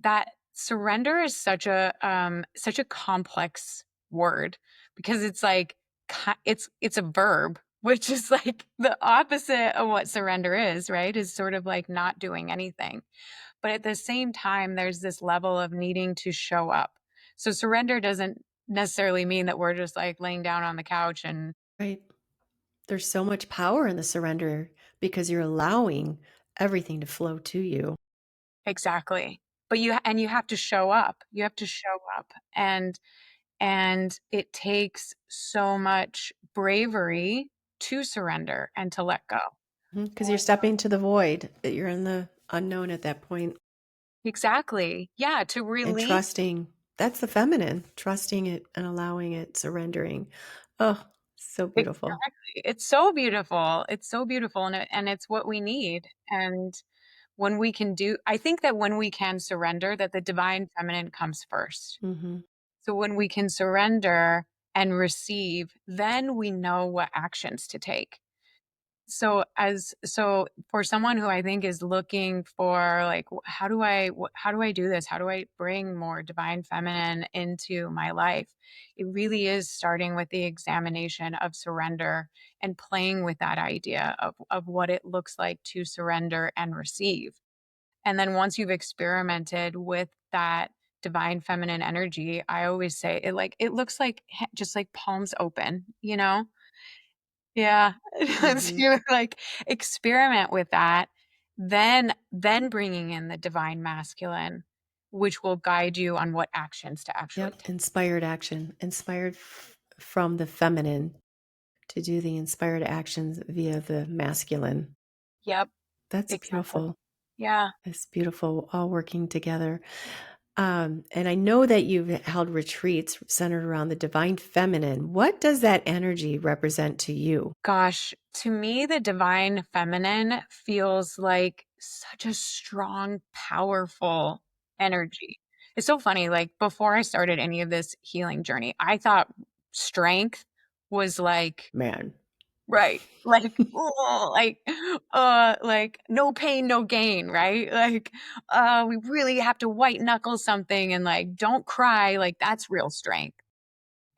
that surrender is such a complex word because it's like it's a verb, which is like the opposite of what surrender is, right? Is sort of like not doing anything. But at the same time, there's this level of needing to show up. So surrender doesn't necessarily mean that we're just like laying down on the couch and Right. There's so much power in the surrender because you're allowing everything to flow to you. exactly. But you have to show up. You have to show up. And it takes so much bravery to surrender and to let go. Because you're stepping to the void, that you're in the unknown at that point Exactly. Yeah, to and release. trusting. That's the feminine, trusting it and allowing it, surrendering. Oh, so beautiful. Exactly. It's so beautiful. It's so beautiful and it's what we need. And when we can do I think that when we can surrender that the divine feminine comes first. Hmm. So when we can surrender and receive, then we know what actions to take. So for someone who I think is looking for like how do I do this? How do I bring more divine feminine into my life? It really is starting with the examination of surrender and playing with that idea of what it looks like to surrender and receive. And then once you've experimented with that divine feminine energy, I always say it looks like just like palms open, you know? Yeah. So Hmm. you like experiment with that, then bringing in the divine masculine, which will guide you on what actions to actually Yep. take. Inspired action, inspired from the feminine to do the inspired actions via the masculine. Yep, That's exactly. beautiful. Yeah. That's beautiful, all working together. And I know that you've held retreats centered around the divine feminine. What does that energy represent to you? Gosh, to me, the divine feminine feels like such a strong, powerful energy. It's so funny. Like before I started any of this healing journey, I thought strength was like, Man. right, like, oh, like no pain, no gain, right? Like, we really have to white knuckle something and like don't cry. Like that's real strength.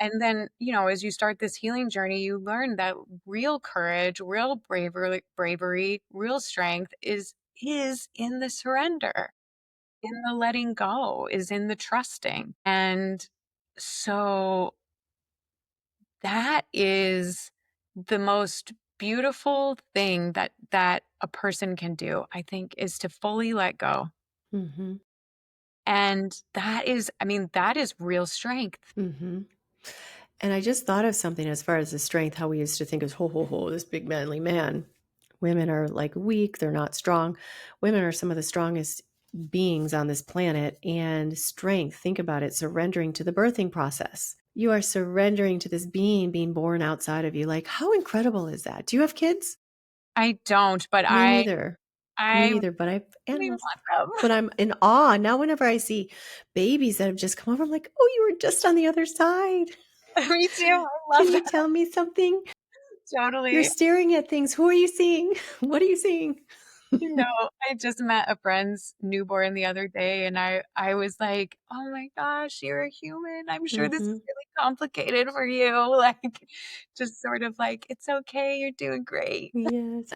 And then, as you start this healing journey, you learn that real courage, real bravery, real strength is in the surrender, in the letting go, is in the trusting. And so that is the most beautiful thing that a person can do, I think, is to fully let go. Hmm. And that is, I mean, that is real strength. Hmm. And I just thought of something as far as the strength, how we used to think is ho ho ho, this big manly man. Women are like weak, they're not strong. Women are some of the strongest beings on this planet. And strength, think about it, surrendering to the birthing process. You are surrendering to this being born outside of you. Like, how incredible is that? Do you have kids? I don't, but Me neither. Me I neither. But I have really animals. want them. But I'm in awe. Now, whenever I see babies that have just come over, I'm like, oh, you were just on the other side. Me too. I Can love you that. tell me something? You're Totally. staring at things. Who are you seeing? What are you seeing? I just met a friend's newborn the other day and I was like, "Oh my gosh, you're a human. I'm sure this is Hmm. really complicated for you." Like just sort of like, "It's okay. You're doing great." Yes.